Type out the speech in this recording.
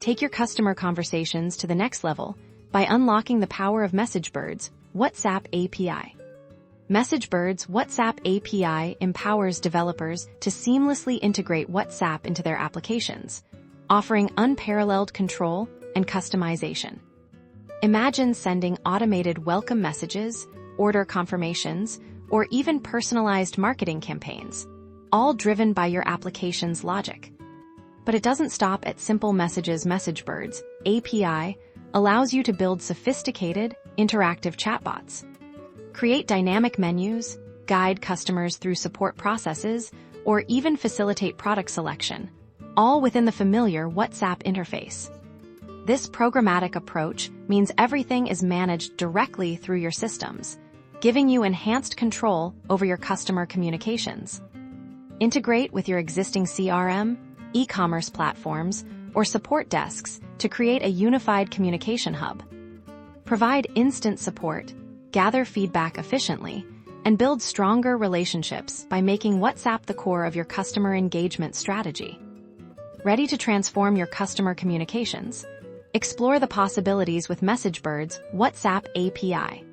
Take your customer conversations to the next level by unlocking the power of Messagebird's WhatsApp API. Messagebird's WhatsApp API empowers developers to seamlessly integrate WhatsApp into their applications, offering unparalleled control and customization. Imagine sending automated welcome messages, order confirmations, or even personalized marketing campaigns, all driven by your application's logic. But it doesn't stop at simple messages. Messagebird's API allows you to build sophisticated, interactive chatbots. Create dynamic menus, guide customers through support processes, or even facilitate product selection, all within the familiar WhatsApp interface. This programmatic approach means everything is managed directly through your systems, giving you enhanced control over your customer communications. Integrate with your existing CRM, e-commerce platforms, or support desks to create a unified communication hub. Provide instant support, gather feedback efficiently, and build stronger relationships by making WhatsApp the core of your customer engagement strategy. Ready to transform your customer communications? Explore the possibilities with Messagebird's WhatsApp API.